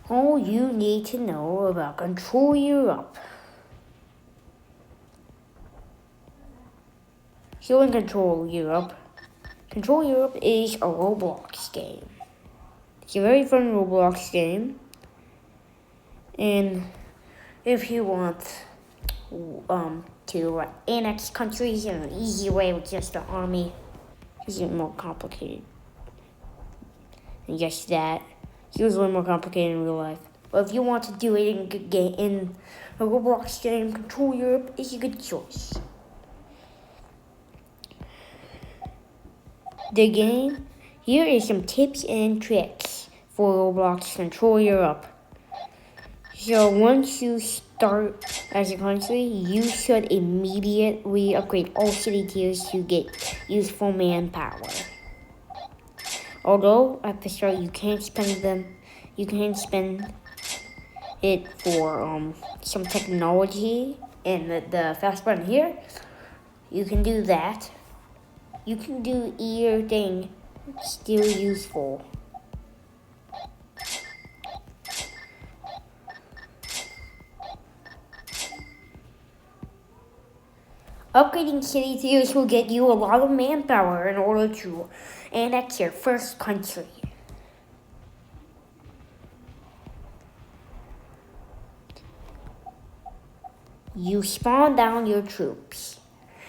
All you need to know about Control Europe. Here in Control Europe is a Roblox game. It's a very fun Roblox game. And if you want to annex countries in an easy way with just an army, it's more complicated than just that. It's usually more complicated in real life. But if you want to do it in a Roblox game, Control Europe is a good choice. The game, here is some tips and tricks for Roblox Control Europe. So once you start as a country, you should immediately upgrade all city tiers to get useful manpower. Although at the start you can spend it for some technology, and the fast button here, you can do that. You can do either thing, still useful. Upgrading city tiers will get you a lot of manpower in order to annex your first country. You spawn down your troops.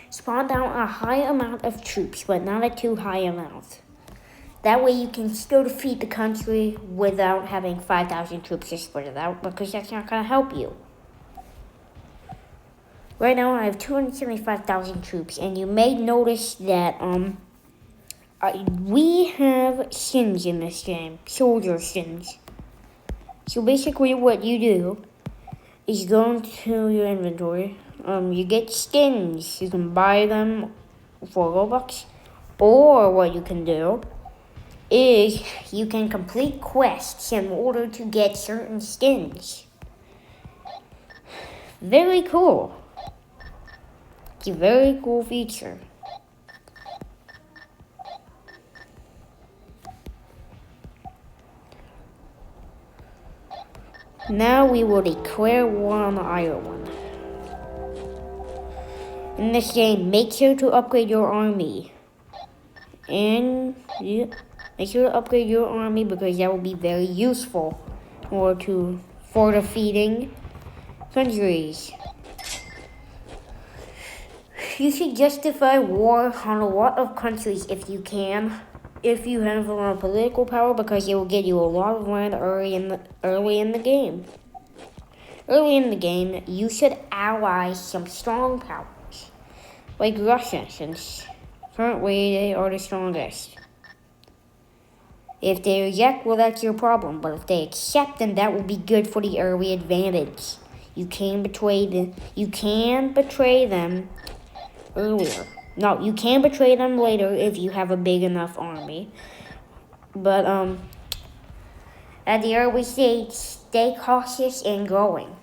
Spawn down a high amount of troops, but not a too high amount. That way you can still defeat the country without having 5,000 troops to spread it out, because that's not going to help you. Right now I have 275,000 troops, and you may notice that we have skins in this game, soldier skins. So basically what you do is go into your inventory. You get skins. You can buy them for Robux, or what you can do is you can complete quests in order to get certain skins. Very cool. It's a very cool feature. Now we will declare war on Ireland. In this game, make sure to upgrade your army. And make sure to upgrade your army, because that will be very useful for defeating countries. You should justify war on a lot of countries if you can, if you have a lot of political power, because it will get you a lot of land early in the game. Early in the game, you should ally some strong powers, like Russia, since currently they are the strongest. If they reject, well, that's your problem. But if they accept, then that will be good for the early advantage. You can betray them earlier. No, you can betray them later if you have a big enough army. But at the early stage, stay cautious and growing.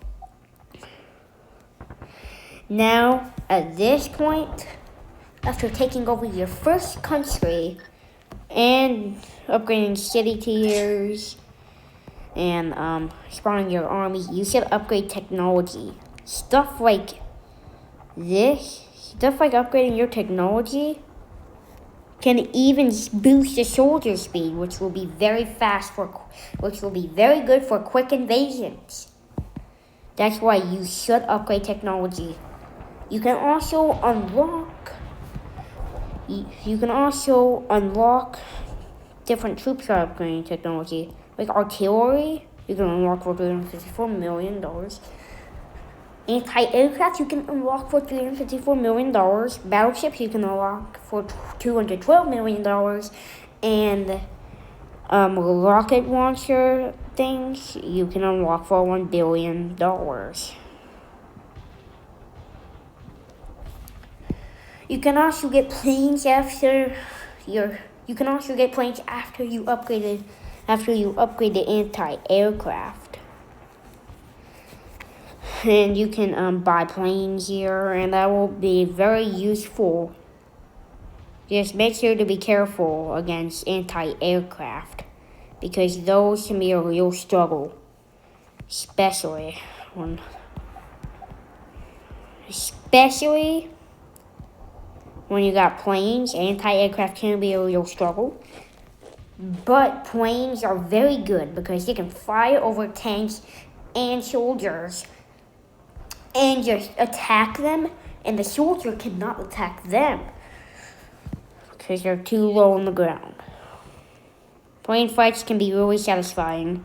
Now, at this point, after taking over your first country and upgrading city tiers and spawning your army, you should upgrade technology. Stuff like upgrading your technology can even boost the soldier speed, which will be very good for quick invasions. That's why you should upgrade technology. You can also unlock different troops by upgrading technology. Like artillery, you can unlock for $354 million. Anti-aircraft, you can unlock for $354 million. Battleships, you can unlock for $212 million. And rocket launcher things, you can unlock for $1 billion. You can also get planes after you upgrade the anti-aircraft. And you can buy planes here, and that will be very useful. Just make sure to be careful against anti-aircraft, because those can be a real struggle. especially when especially when you got planes. Anti-aircraft can be a real struggle. But planes are very good because they can fly over tanks and soldiers and just attack them, and the soldier cannot attack them because they're too low on the ground. Plane fights can be really satisfying,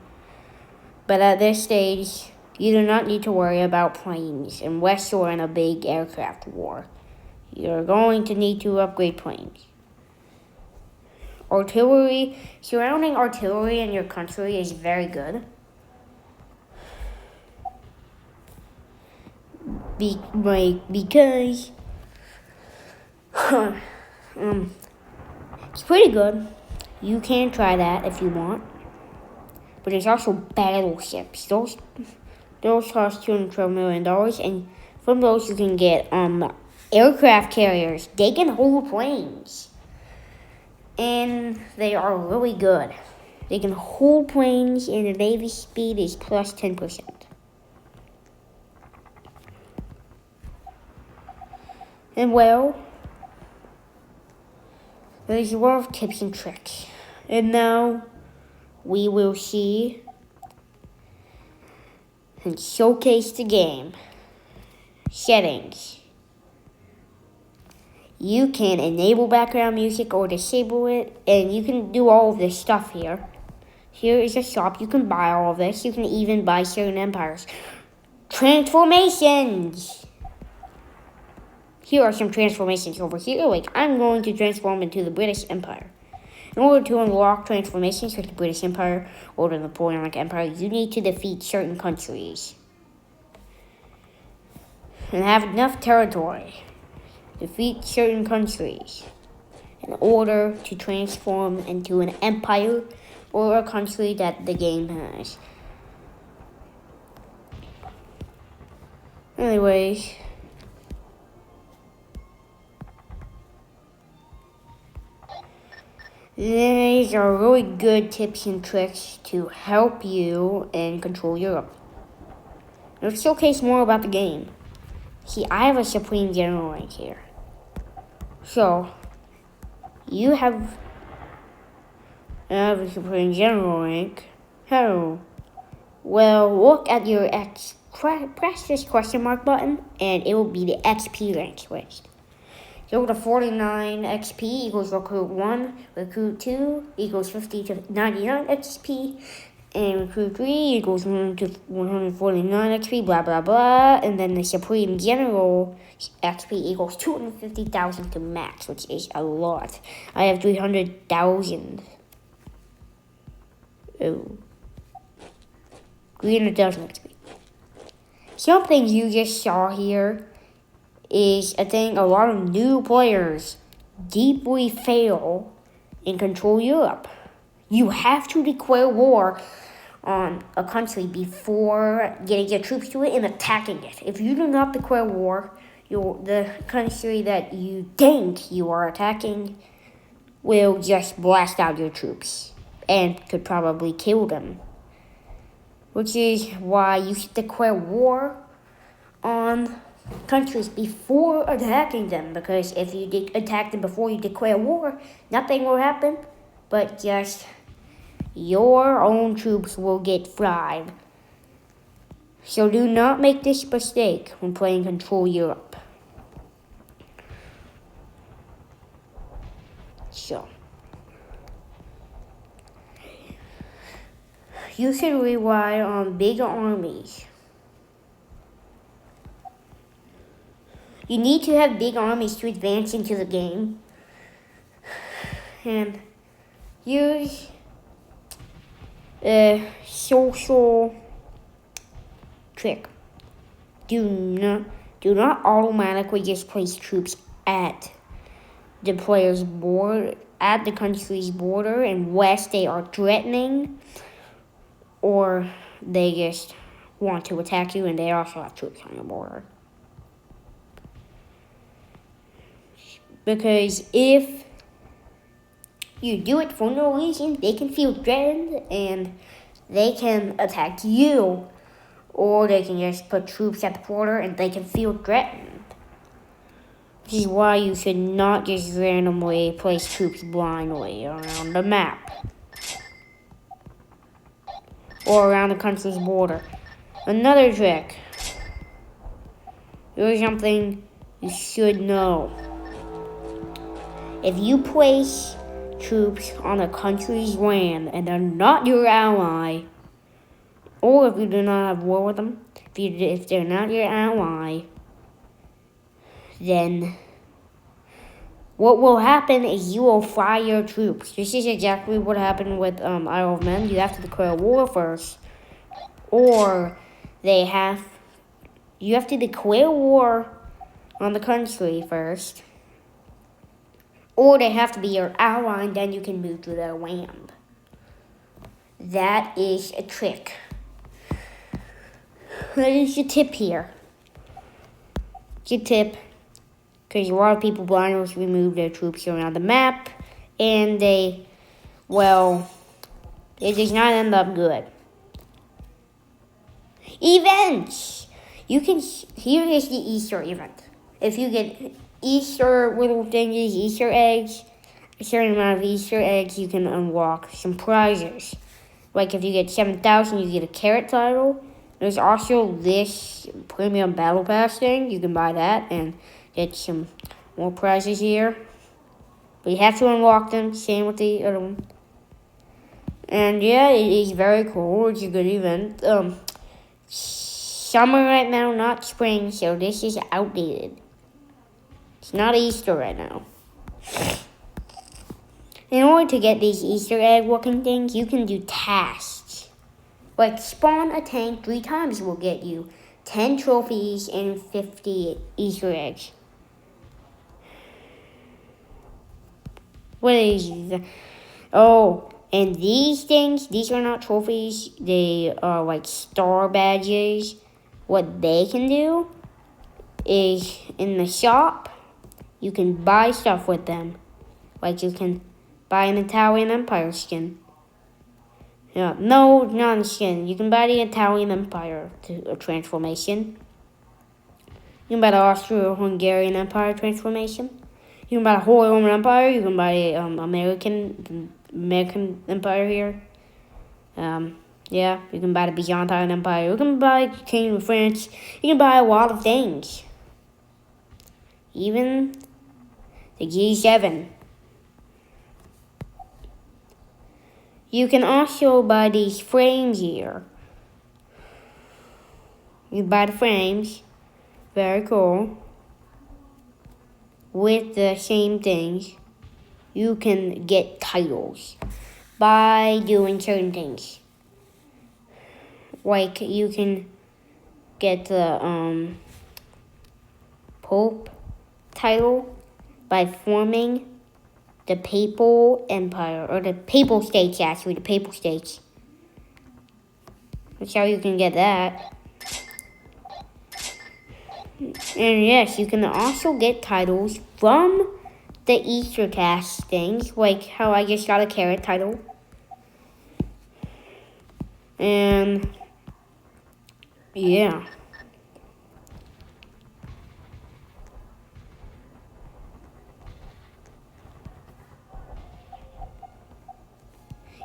but at this stage, you do not need to worry about planes unless you're in a big aircraft war. You're going to need to upgrade planes. Artillery, surrounding artillery in your country is very good. Because it's pretty good. You can try that if you want. But there's also battleships. Those cost $212 million, and from those you can get aircraft carriers. They can hold planes, and they are really good. They can hold planes, and the Navy speed is plus 10%. And well, there's a lot of tips and tricks. And now we will see and showcase the game. Settings. You can enable background music or disable it, and you can do all of this stuff here. Here is a shop. You can buy all of this. You can even buy certain empires. Transformations. Here are some transformations over here. Like, I'm going to transform into the British Empire. In order to unlock transformations with the British Empire or the Napoleonic Empire, you need to defeat certain countries and have enough territory. Defeat certain countries in order to transform into an empire or a country that the game has. Anyways, these are really good tips and tricks to help you in Control Europe. Let's showcase more about the game. See, I have a Supreme General rank here. So, you have a Supreme General rank. How? Well, look at your X. Press this question mark button, and it will be the XP rank list. So the 49 XP equals Recruit 1, Recruit 2 equals 50 to 99 XP, and Recruit 3 equals 1 to 149 XP, blah, blah, blah. And then the Supreme General XP equals 250,000 to max, which is a lot. I have 300,000. Oh. 300,000 XP. Something you just saw here is a thing a lot of new players deeply fail in Control Europe. You have to declare war on a country before getting your troops to it and attacking it. If you do not declare war, the country that you think you are attacking will just blast out your troops and could probably kill them. Which is why you should declare war on countries before attacking them, because if you attack them before you declare war, nothing will happen, but just your own troops will get fried. So do not make this mistake when playing Control Europe. So, you should rely on big armies. You need to have big armies to advance into the game. And use a social trick. Do not automatically just place troops at the player's board, at the country's border, unless they are threatening or they just want to attack you and they also have troops on the border. Because if you do it for no reason, they can feel threatened and they can attack you or they can just put troops at the border and they can feel threatened. This is why you should not just randomly place troops blindly around the map or around the country's border. Another trick. Here's something you should know. If you place troops on a country's land and they're not your ally, or if you do not have war with them, if they're not your ally, then what will happen is you will fire troops. This is exactly what happened with Isle of Man. You have to declare war first, or you have to declare war on the country first, or they have to be your ally, and then you can move to their land. That is a trick. That is your tip here. It's your tip, because a lot of people blindly remove their troops around the map, and it does not end up good. Events! Here is the Easter event. If you get Easter little things, Easter eggs, a certain amount of Easter eggs, you can unlock some prizes. Like if you get 7,000, you get a carrot title. There's also this premium battle pass thing. You can buy that and get some more prizes here. But you have to unlock them, same with the other one. And yeah, it is very cool. It's a good event. Summer right now, not spring, so this is outdated. It's not Easter right now. In order to get these Easter egg looking things, you can do tasks. Like spawn a tank 3 times will get you 10 trophies and 50 Easter eggs. What is this? Oh, and these things, these are not trophies. They are like star badges. What they can do is in the shop, you can buy stuff with them. Like you can buy an Italian Empire skin. Yeah, no, not a skin. You can buy the Italian Empire transformation. You can buy the Austro-Hungarian Empire transformation. You can buy the Holy Roman Empire. You can buy the American Empire here. Yeah, you can buy the Byzantine Empire. You can buy Kingdom of France. You can buy a lot of things. Even the G7. You can also buy these frames here. You buy the frames. Very cool. With the same things, you can get titles by doing certain things. Like you can get the Pope title by forming the Papal Empire, or the Papal States, actually, the Papal States. That's how you can get that. And yes, you can also get titles from the Easter task things, like how I just got a carrot title. And yeah.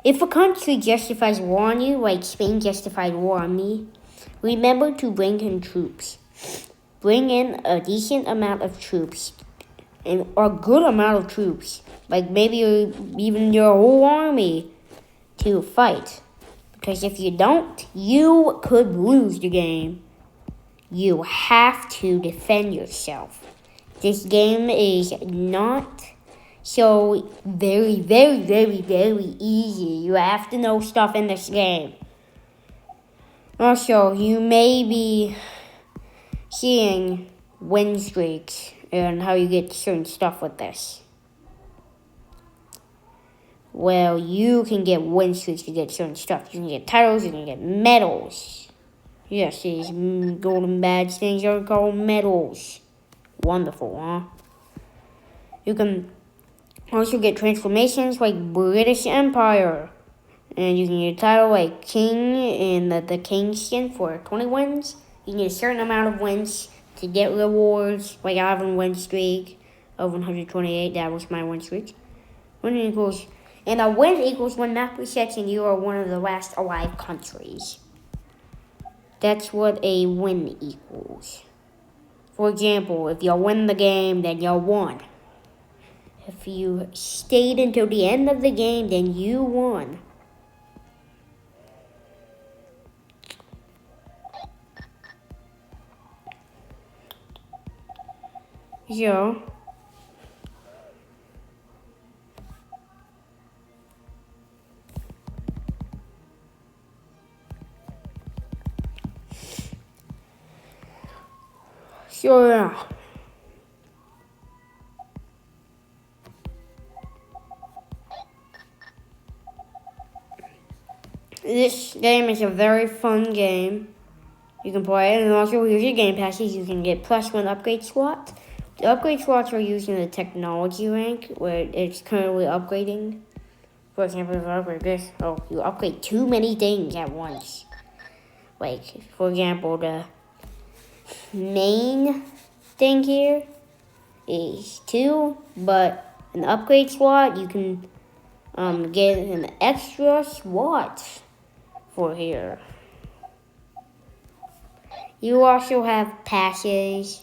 If a country justifies war on you, like Spain justified war on me, remember to bring in troops. Bring in a decent amount of troops, or a good amount of troops, like maybe even your whole army to fight. Because if you don't, you could lose the game. You have to defend yourself. This game is not so very, very, very, very easy. You have to know stuff in this game. Also, you may be seeing win streaks and how you get certain stuff with this. Well, you can get win streaks to get certain stuff. You can get titles, you can get medals. Yes, these golden badge things are called medals. Wonderful, huh? You can also get transformations like British Empire. And you can get a title like King and the King skin for 20 wins. You can get a certain amount of wins to get rewards. Like I have a win streak of 128. That was my win streak. And a win equals when map resets and you are one of the last alive countries. That's what a win equals. For example, if you win the game, then you won. If you stayed until the end of the game, then you won. So, yeah. This game is a very fun game. You can play it, and also here's your game passes. You can get +1 upgrade slots. The upgrade slots are used in the technology rank, where it's currently upgrading. For example, if I upgrade this, you upgrade too many things at once. Like, for example, the main thing here is 2, but an upgrade slot, you can get an extra slot for here. You also have passes,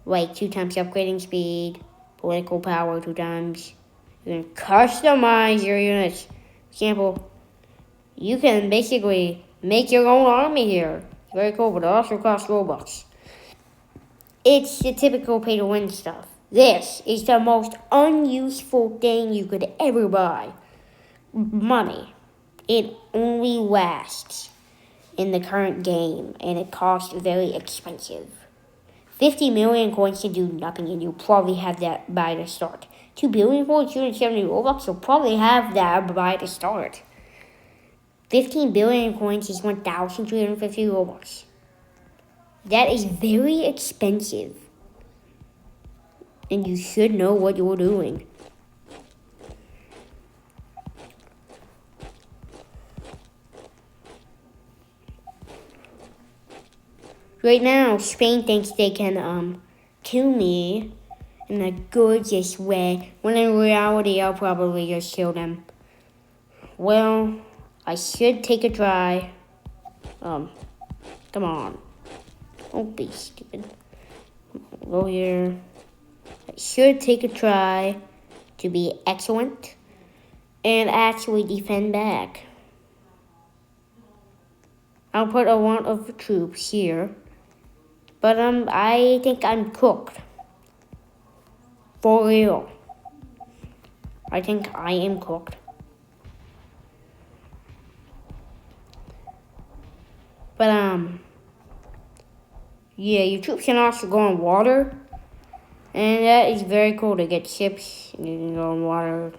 like 2 times upgrading speed, political power 2 times. You can customize your units. For example, you can basically make your own army here. It's very cool, but it also costs Robux. It's the typical pay-to-win stuff. This is the most unuseful thing you could ever buy. Money. It only lasts in the current game, and it costs very expensive. 50 million coins can do nothing, and you'll probably have that by the start. 2 billion coins, 270 Robux, you'll probably have that by the start. 15 billion coins is 1,350 Robux. That is very expensive, and you should know what you're doing. Right now, Spain thinks they can kill me in a gorgeous way, when in reality, I'll probably just kill them. Well, I should take a try. Come on. Don't be stupid. Go here. I should take a try to be excellent and actually defend back. I'll put a lot of troops here. But I think I'm cooked. For real. I think I am cooked. But yeah, your troops can also go on water. And that is very cool to get ships. You can go on water.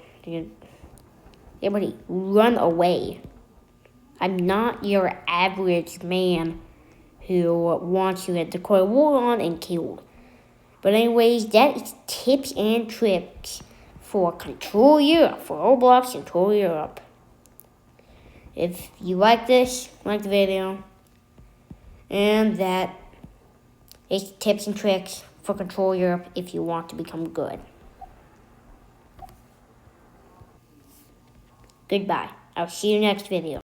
Everybody, run away. I'm not your average man who wants to get the Cold War on and killed. But anyways, that is tips and tricks for Control Europe, for Roblox Control Europe. If you like this, like the video. And that is tips and tricks for Control Europe if you want to become good. Goodbye. I'll see you next video.